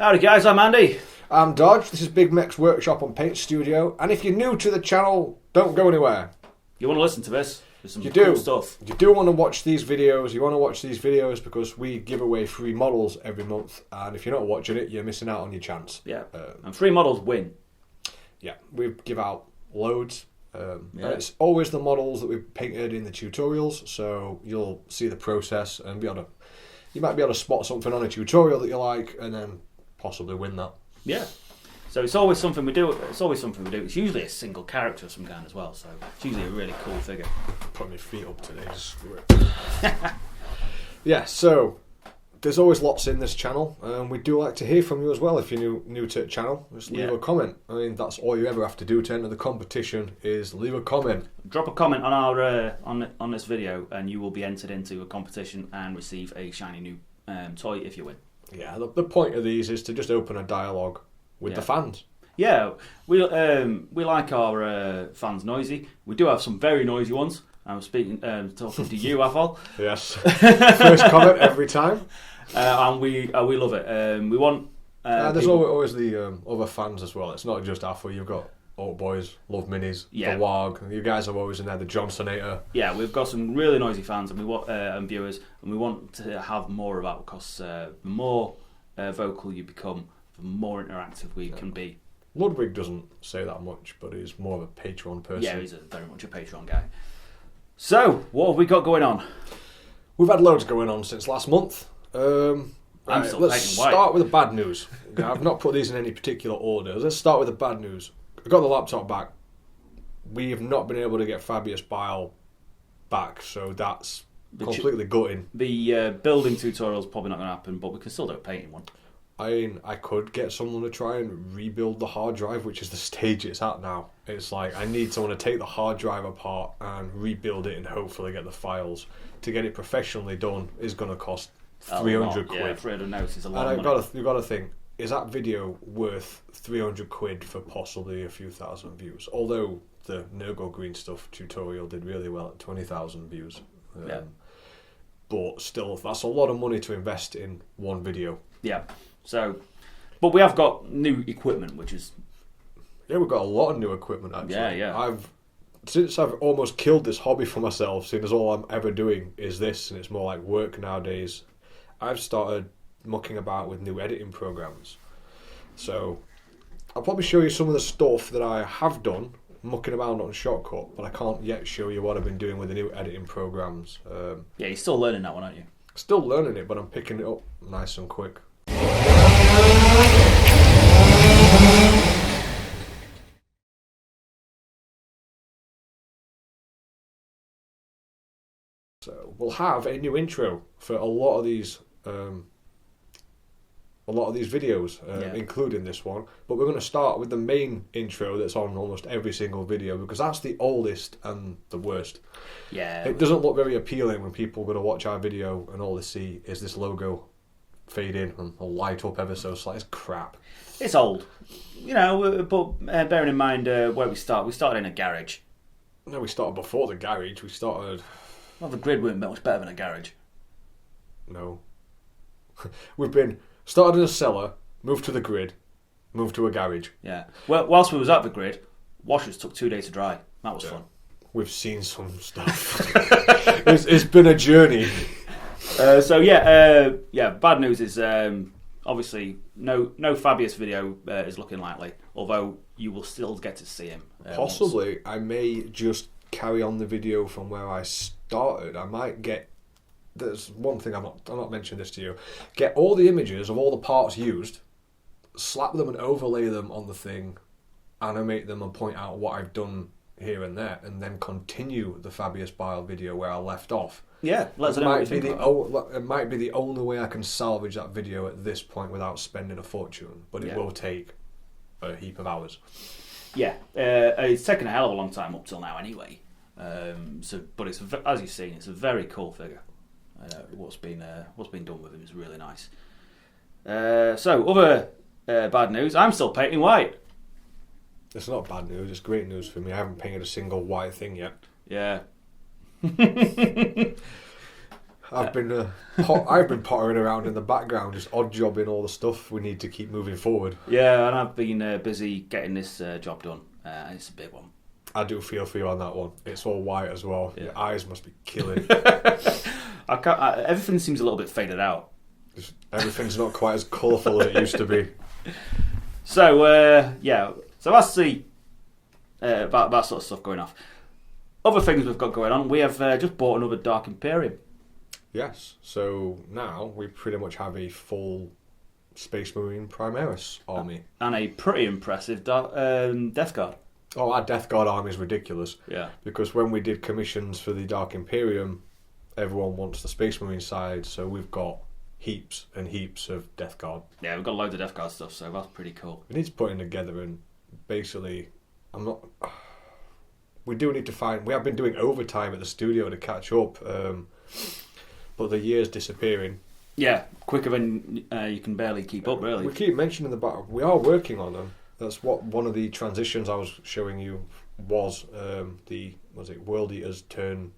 Howdy guys, I'm Andy. I'm Dodge. This is Big Mech's workshop on Paint Studio, and if you're new to the channel, don't go anywhere. You want to listen to this? There's some cool stuff. You do want to watch these videos. You want to watch these videos because we give away free models every month, and if you're not watching it, you're missing out on your chance. Yeah, and free models win. Yeah, we give out loads. And it's always the models that we've painted in the tutorials, so you'll see the process and you might be able to spot something on a tutorial that you like, and then possibly win that. Yeah. So it's always something we do. It's usually a single character of some kind as well. So it's usually a really cool figure. Put my feet up today. Screw it. Yeah. So there's always lots in this channel, and we do like to hear from you as well. If you're new to the channel, just leave a comment. I mean, that's all you ever have to do to enter the competition is leave a comment. Drop a comment on our on this video, and you will be entered into a competition and receive a shiny new toy if you win. Yeah. The point of these is to just open a dialogue with the fans. Yeah, we like our fans noisy. We do have some very noisy ones. I'm talking to you, Athol. Yes. First comment every time. And we love it. We want. There's always the other fans as well. It's not just Athol. You've got Oak Boys, Love Minis, the Warg. You guys are always in there. The Johnsonator. Yeah, we've got some really noisy fans, and we want and viewers, and we want to have more of that because the more vocal you become, the more interactive we can be. Ludwig doesn't say that much, but he's more of a Patreon person. Yeah, he's very much a Patreon guy. So, what have we got going on? We've had loads going on since last month. Let's start with the bad news. I've not put these in any particular order. Let's start with the bad news. I got the laptop back. We have not been able to get Fabius Bile back, so that's completely gutting. The building tutorial is probably not going to happen, but we can still do a painting one. I could get someone to try and rebuild the hard drive, which is the stage it's at now. It's like I need someone to take the hard drive apart and rebuild it and hopefully get the files. To get it professionally done is going to cost 300 quid. Yeah, 300 notes is a lot and of money. You've got to think, is that video worth 300 quid for possibly a few thousand views? Although the Nurgle Green stuff tutorial did really well at 20,000 views. But still, that's a lot of money to invest in one video. Yeah. So, but we have got new equipment, which is... Yeah, we've got a lot of new equipment, actually. Yeah. Since I've almost killed this hobby for myself, seeing as all I'm ever doing is this, and it's more like work nowadays, I've started mucking about with new editing programs. So, I'll probably show you some of the stuff that I have done, mucking about on Shotcut, but I can't yet show you what I've been doing with the new editing programs. Yeah, you're still learning that one, aren't you? Still learning it, but I'm picking it up nice and quick. So we'll have a new intro for a lot of these videos, including this one. But we're going to start with the main intro that's on almost every single video because that's the oldest and the worst. Yeah. It doesn't look very appealing when people are going to watch our video and all they see is this logo fade in and light up ever so slightly. It's crap. It's old. You know, but bearing in mind where we started in a garage. No, we started before the garage. We started... Well, the grid weren't much better than a garage. No. We've been started in a cellar, moved to the grid, moved to a garage. Yeah. Well, whilst we was at the grid, washers took 2 days to dry. That was fun. We've seen some stuff. It's been a journey. Bad news is obviously no Fabius video is looking likely, although you will still get to see him. Possibly. Once. I may just carry on the video from where I started. I might get... There's one thing I'm not mentioning this to you. Get all the images of all the parts used, slap them and overlay them on the thing, animate them and point out what I've done here and there, and then continue the Fabius Bile video where I left off. Yeah, let's know what you think about it might be the only way I can salvage that video at this point without spending a fortune, but it will take a heap of hours. Yeah, it's taken a hell of a long time up till now anyway. But it's, as you've seen, it's a very cool figure. What's been done with him is really nice. So other bad news, I'm still painting white. It's not bad news, it's great news for me. I haven't painted a single white thing yet. Yeah. I've been pottering around in the background, just odd jobbing all the stuff we need to keep moving forward. Yeah, and I've been busy getting this job done. It's a big one. I do feel for you on that one. It's all white as well. Yeah. Your eyes must be killing. Everything seems a little bit faded out. Everything's not quite as colourful as it used to be. So so that's the about that sort of stuff going off. Other things we've got going on. We have just bought another Dark Imperium. Yes. So now we pretty much have a full Space Marine Primaris army. And a pretty impressive Death Guard. Oh, our Death Guard army is ridiculous. Yeah. Because when we did commissions for the Dark Imperium, everyone wants the Space Marine side, so we've got heaps and heaps of Death Guard. Yeah, we've got loads of Death Guard stuff, so that's pretty cool. We need to put it together, and basically, we do need to find. We have been doing overtime at the studio to catch up, but the year's disappearing. Yeah, quicker than you can barely keep up, really. We keep mentioning the battle. We are working on them. That's what one of the transitions I was showing you was. Was it World Eaters turn,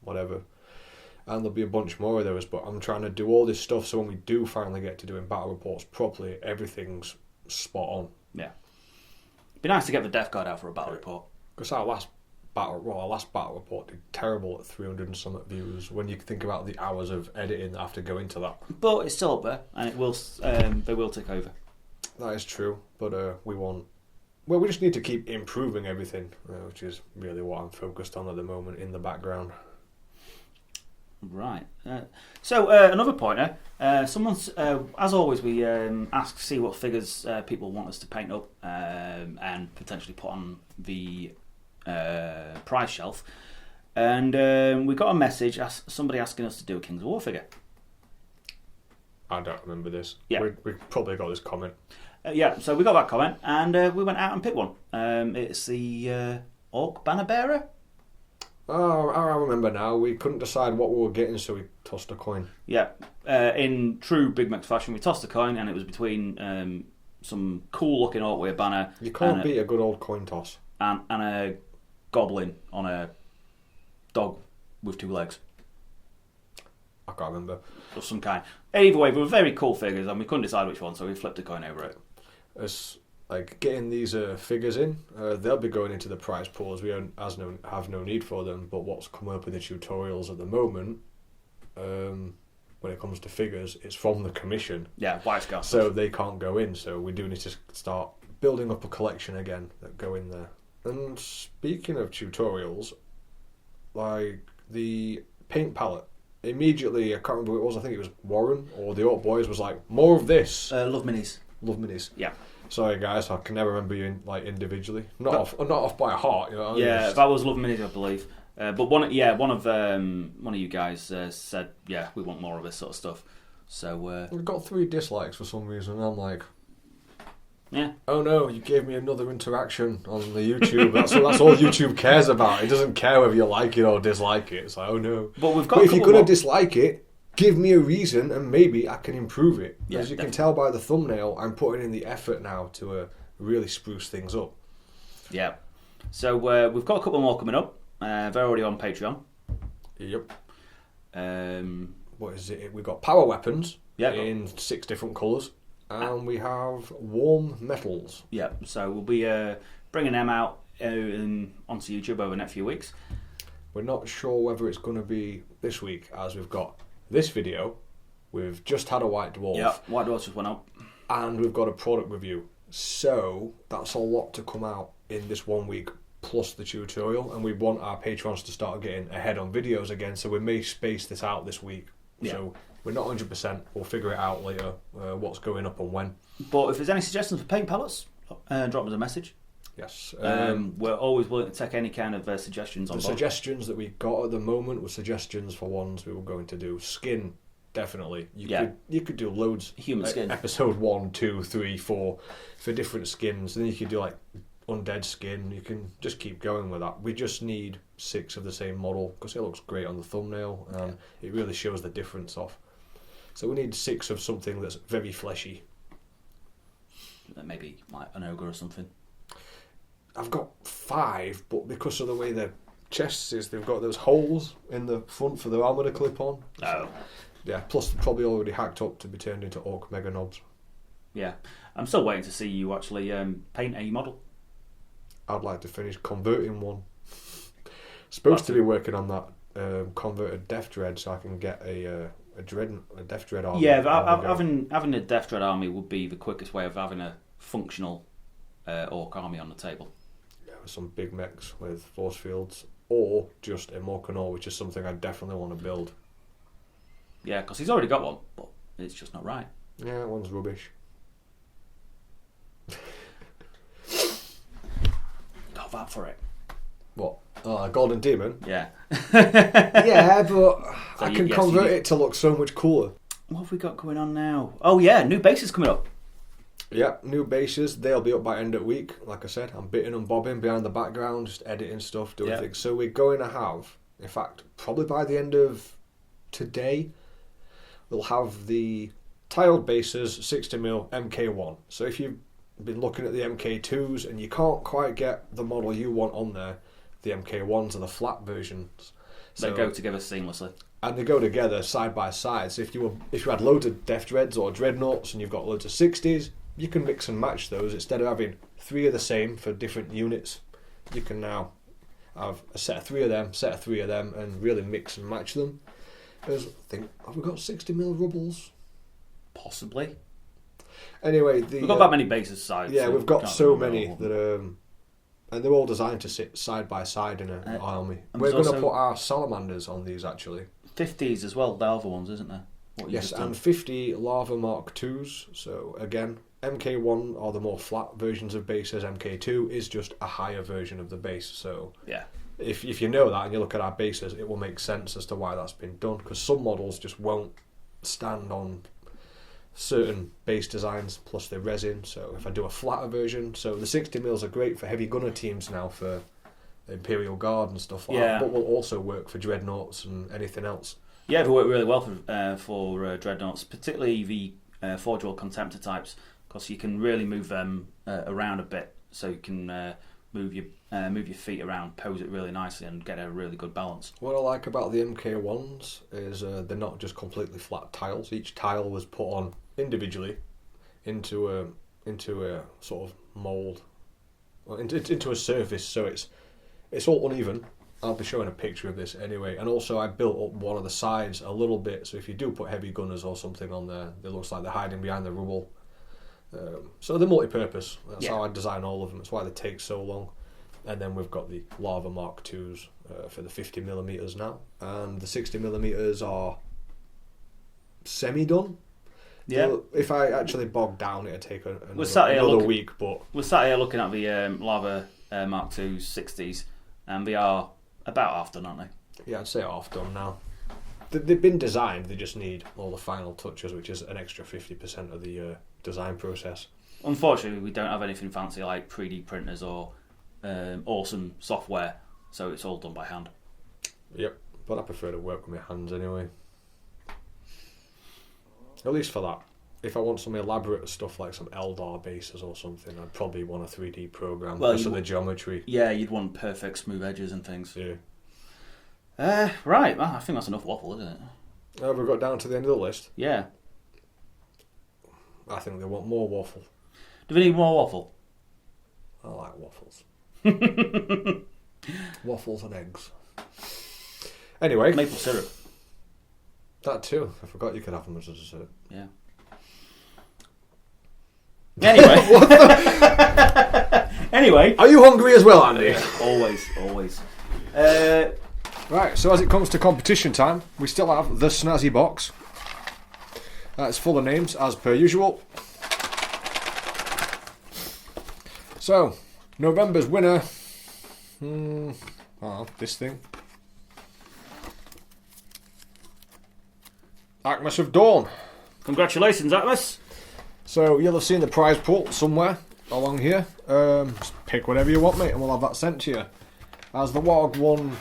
whatever. And there'll be a bunch more of those, but I'm trying to do all this stuff so when we do finally get to doing battle reports properly, everything's spot on. Yeah. It'd be nice to get the Death Guard out for a battle report. Because our last battle report did terrible at 300 and some views when you think about the hours of editing that have to go into that. But it's still up there, and it will. They will take over. That is true, but we just need to keep improving everything, which is really what I'm focused on at the moment in the background. Right. So another pointer. Someone's, as always, we ask to see what figures people want us to paint up and potentially put on the prize shelf. And we got a message, somebody asking us to do a Kings of War figure. I don't remember this. Yeah. We probably got this comment. So we got that comment, and we went out and picked one. It's the Orc Banner Bearer. Oh, I remember now. We couldn't decide what we were getting, so we tossed a coin. Yeah. In true Big Mac fashion, we tossed a coin, and it was between some cool-looking Orc banner. You can't beat a good old coin toss. And a goblin on a dog with two legs. I can't remember. Of some kind. Either way, they were very cool figures, and we couldn't decide which one, so we flipped a coin over it. As like getting these figures in, they'll be going into the prize pool as we have no need for them. But what's coming up in the tutorials at the moment, when it comes to figures, it's from the commission. Yeah, White Scar. So they can't go in. So we do need to start building up a collection again that go in there. And speaking of tutorials, like the paint palette. Immediately, I can't remember who it was. I think it was Warren or the Orc Boys was like, more of this. Love Minis. Love Minis. Yeah. Sorry guys, I can never remember you individually. Not off by heart, you know. Yeah, that was Love Minis, I believe. But one of you guys said, yeah, we want more of this sort of stuff. So we got 3 dislikes for some reason. And I'm like, yeah. Oh no, you gave me another interaction on the YouTube. That's all YouTube cares about. It doesn't care whether you like it or dislike it. It's like, oh no. But if you're gonna dislike it, give me a reason and maybe I can improve it. Yeah, As you can tell by the thumbnail, I'm putting in the effort now to really spruce things up. Yeah. So we've got a couple more coming up. They're already on Patreon. Yep. What is it? We've got power weapons in 6 different colours. And we have warm metals. Yeah, so we'll be bringing them out onto YouTube over the next few weeks. We're not sure whether it's going to be this week, as we've got this video. We've just had a White Dwarf. Yeah, White Dwarf just went up. And we've got a product review. So that's a lot to come out in this 1 week, plus the tutorial. And we want our patrons to start getting ahead on videos again, so we may space this out this week. Yeah. So we're not 100%. We'll figure it out later, what's going up and when. But if there's any suggestions for paint palettes, drop us a message. Yes. We're always willing to take any kind of suggestions on board. The suggestions that we got at the moment were suggestions for ones we were going to do. Skin, definitely. You could do loads. Human skin. Episode 1, 2, 3, 4 for different skins. Then you could do like undead skin. You can just keep going with that. We just need 6 of the same model because it looks great on the thumbnail and it really shows the difference off. So we need 6 of something that's very fleshy. Maybe like an ogre or something. I've got 5, but because of the way they're chests is they've got those holes in the front for their armour to clip on. Oh. Yeah, plus they're probably already hacked up to be turned into Orc Mega Knobs. Yeah. I'm still waiting to see you actually paint a model. I'd like to finish converting one. Supposed to be working on that converted Death Dread so I can get a Death Dread army. Yeah, having a Death Dread army would be the quickest way of having a functional Orc army on the table. Yeah, with some big mechs with force fields, or just a Morkanor, which is something I definitely want to build. Yeah, because he's already got one, but it's just not right. Yeah, that one's rubbish. Got that for it. What? Oh, a Golden Demon? Yeah. Yeah, but So I can convert it to look so much cooler. What have we got going on now? Oh yeah, new bases coming up. Yeah, new bases. They'll be up by end of week. Like I said, I'm bitting and bobbing behind the background, just editing stuff, doing things. So we're going to have, in fact, probably by the end of today, we'll have the tiled bases 60mm MK1. So if you've been looking at the MK2s and you can't quite get the model you want on there, the MK1s are the flat versions. They go together seamlessly. And they go together side by side. So if you had loads of Death Dreads or Dreadnoughts and you've got loads of 60s, you can mix and match those. Instead of having 3 of the same for different units, you can now have a set of 3 of them, and really mix and match them. I think, have we got 60mm rubbles? Possibly. Anyway, we've got that many bases sides. Yeah, so we've got so many that, and they're all designed to sit side by side in an army. We're going to put our salamanders on these actually. 50s as well, the other ones, isn't there? Yes, and 50 Lava Mark 2s. So again, MK1 are the more flat versions of bases. MK2 is just a higher version of the base. So yeah, if you know that and you look at our bases, it will make sense as to why that's been done. Because some models just won't stand on certain base designs plus the resin. So if I do a flatter version, so the 60mm are great for heavy gunner teams now for the Imperial Guard and stuff like that, but will also work for Dreadnoughts and anything else. Yeah, they work really well for Dreadnoughts, particularly the Forge World Contemptor types, because you can really move them around a bit, so you can move your feet around, pose it really nicely, and get a really good balance. What I like about the MK1s is they're not just completely flat tiles. Each tile was put on individually into a sort of mould, or into a surface, so it's all uneven. I'll be showing a picture of this anyway. And also I built up one of the sides a little bit, so if you do put heavy gunners or something on there, it looks like they're hiding behind the rubble. So they're multi-purpose. That's how I design all of them. That's why they take so long. And then we've got the Lava Mark 2s for the 50mm now. And the 60mm are semi-done. Yeah. So if I actually bog down, it'll take another week. But we're sat here looking at the Lava Mark 2 60s, and they are about half done, aren't they? Yeah, I'd say half done now. They've been designed, they just need all the final touches, which is an extra 50% of the design process. Unfortunately, we don't have anything fancy like 3D printers or awesome software, so it's all done by hand. Yep, but I prefer to work with my hands anyway. At least for that. If I want some elaborate stuff like some Eldar bases or something, I'd probably want a 3D program because of the geometry. Yeah, you'd want perfect smooth edges and things. Yeah. Right, well, I think that's enough waffle, isn't it? Have we got down to the end of the list? Yeah. I think they want more waffle. Do we need more waffle? I like waffles. Waffles and eggs. Anyway. Maple syrup. That too. I forgot you could have them as a dessert. Yeah. Anyway. Anyway. Are you hungry as well, Andy? Always. Right, so as it comes to competition time, we still have the Snazzy Box. That's full of names, as per usual. So, November's winner... this thing. Acmus of Dawn. Congratulations, Atlas. So you'll have seen the prize pool somewhere along here. Just pick whatever you want, mate, and we'll have that sent to you. As the Warg won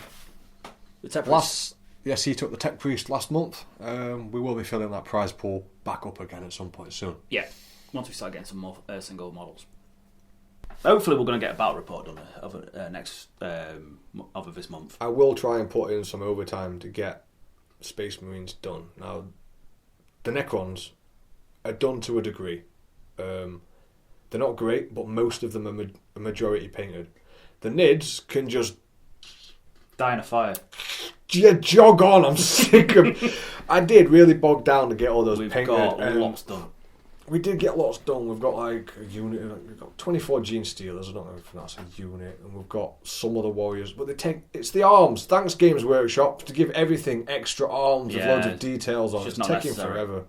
the Tech last, yes, he took the Tech Priest last month. We will be filling that prize pool back up again at some point soon. Yeah, once we start getting some more single models. hopefully we're going to get a battle report done next of this month. I will try and put in some overtime to get Space Marines done. Now, the Necrons are done to a degree. They're not great, but most of them are majority painted. The Nids can just die in a fire. Yeah, jog on. I'm sick of. I did really bog down to get all those painted. We've got lots done. We did get lots done. We've got like a unit. We've got 24 Gene Stealers. I don't know if that's a unit, and we've got some other warriors. But it's the arms. Thanks Games Workshop to give everything extra arms with loads of details on. It's taking forever.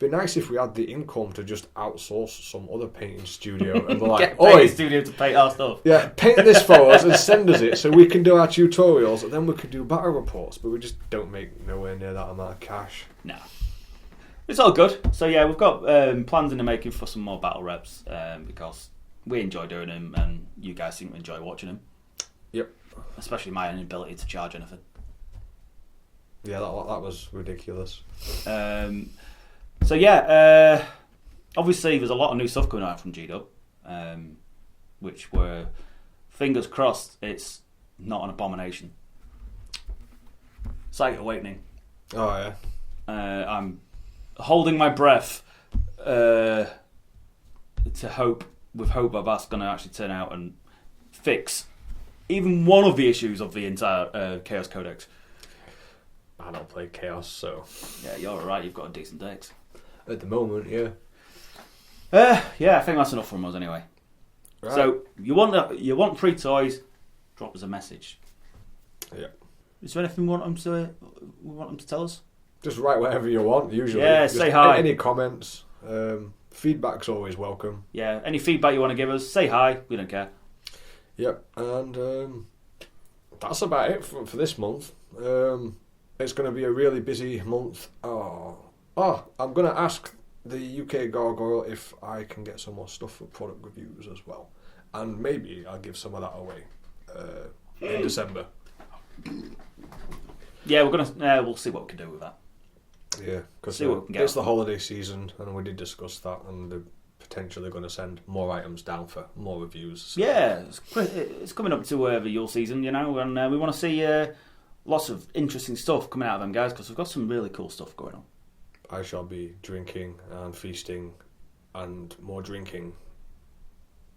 It'd be nice if we had the income to just outsource some other painting studio and be like, get a painting studio to paint our stuff. Yeah, paint this for us and send us it so we can do our tutorials and then we can do battle reports. But we just don't make nowhere near that amount of cash. No. It's all good. So yeah, we've got plans in the making for some more battle reps because we enjoy doing them and you guys seem to enjoy watching them. Yep. Especially my inability to charge anything. Yeah, that was ridiculous. So yeah, obviously there's a lot of new stuff coming out from GW, which were, fingers crossed, it's not an abomination. Psychic Awakening. Oh yeah. I'm holding my breath to hope that that's going to actually turn out and fix even one of the issues of the entire Chaos Codex. I don't play Chaos, so yeah, you're alright. You've got a decent dex at the moment. Yeah. Yeah, I think that's enough from us anyway. Right. So you want free toys? Drop us a message. Yeah. Is there anything we want them to tell us? Just write whatever you want. Usually, yeah. Just say hi. Any comments? Feedback's always welcome. Yeah. Any feedback you want to give us? Say hi. We don't care. Yep. And that's about it for this month. It's going to be a really busy month. I'm going to ask the UK Gargoyle if I can get some more stuff for product reviews as well. And maybe I'll give some of that away in December. Yeah, we'll see what we can do with that. Yeah, because it's the holiday season and we did discuss that and they're potentially going to send more items down for more reviews. So. Yeah, it's coming up to the Yule season, and we want to see lots of interesting stuff coming out of them guys because we've got some really cool stuff going on. I shall be drinking and feasting and more drinking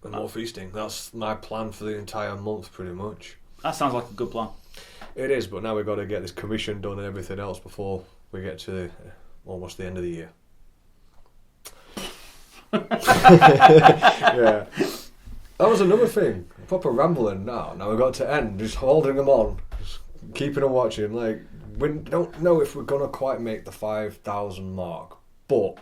and more feasting. That's my plan for the entire month pretty much. That sounds like a good plan. It is, but now we've got to get this commission done and everything else before we get to almost the end of the year. Yeah. That was another thing. Proper rambling now. Now we've got to end. Just holding them on. Just keeping them watching. Like, we don't know if we're going to quite make the 5,000 mark. But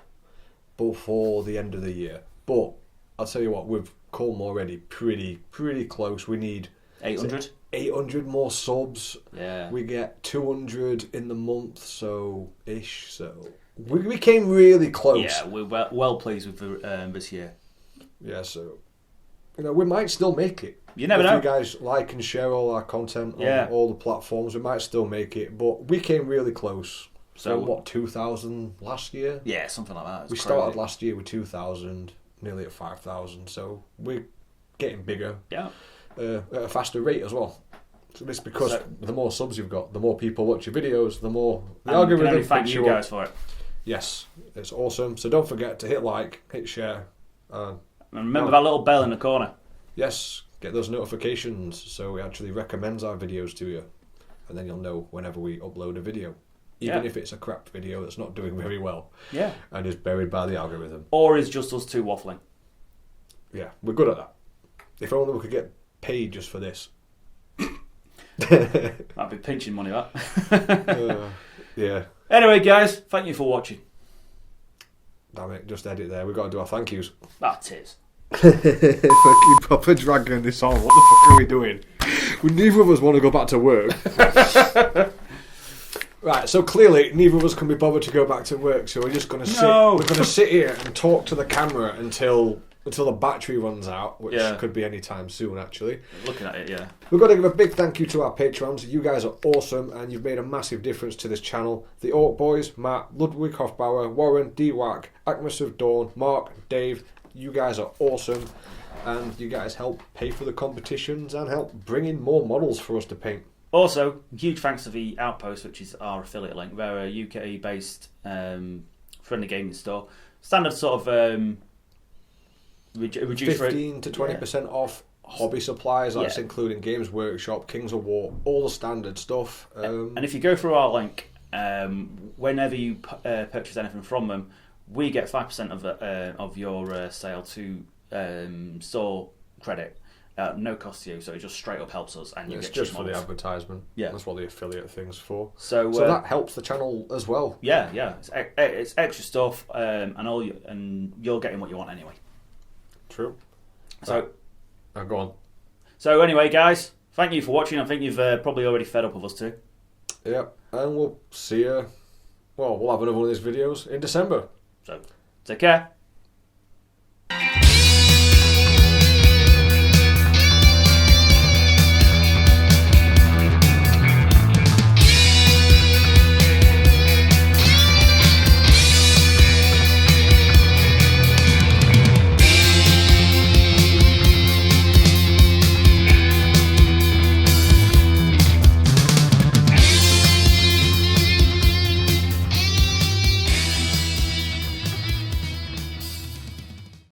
before the end of the year. But I'll tell you what, we've come already pretty close. We need 800? 800 more subs. Yeah. We get 200 in the month, so we came really close. Yeah, we're well pleased with this year. Yeah, so we might still make it. You never know. If you guys like and share all our content on all the platforms, we might still make it. But we came really close. So what, 2,000 last year? Yeah, something like that. We started last year with 2,000, nearly at 5,000. So we're getting bigger. Yeah. At a faster rate as well. So it's because the more subs you've got, the more people watch your videos, the more the algorithm can thank you guys for it. Yes, it's awesome. So don't forget to hit like, hit share, and remember that little bell in the corner. Yes, get those notifications so it actually recommends our videos to you, and then you'll know whenever we upload a video, even if it's a crap video that's not doing very well. Yeah, and is buried by the algorithm, or is just us two waffling. Yeah, we're good at that. If only we could get paid just for this. That'd be pinching money, that. Yeah. Anyway, guys, thank you for watching. Damn it, just edit there. We've got to do our thank yous. That is. Fucking proper dragging this on. What the fuck are we doing? Neither of us want to go back to work. Right, so clearly neither of us can be bothered to go back to work, so we're just going to We're going to sit here and talk to the camera until the battery runs out, which could be any time soon, actually. Looking at it, yeah. We've got to give a big thank you to our patrons. You guys are awesome, and you've made a massive difference to this channel. The Orc Boys, Matt, Ludwig Hofbauer, Warren, D-Wack, Agmas of Dawn, Mark, Dave. You guys are awesome. and you guys help pay for the competitions and help bring in more models for us to paint. Also, huge thanks to the Outpost, which is our affiliate link. They're a UK-based friendly gaming store. Standard sort of reduced 15 to 20% off hobby supplies. That's including Games Workshop, Kings of War, all the standard stuff. And if you go through our link, whenever you purchase anything from them, we get 5% of your sale to store credit. No cost to you, so it just straight up helps us, and you it's get just cheap for the models. advertisement. Yeah, that's what the affiliate thing's for. So that helps the channel as well. Yeah, it's extra stuff, and you're getting what you want anyway. True. So, go on. So anyway, guys, thank you for watching. I think you've probably already fed up of us too. Yep, and we'll see you. Well, we'll have another one of these videos in December. So, take care.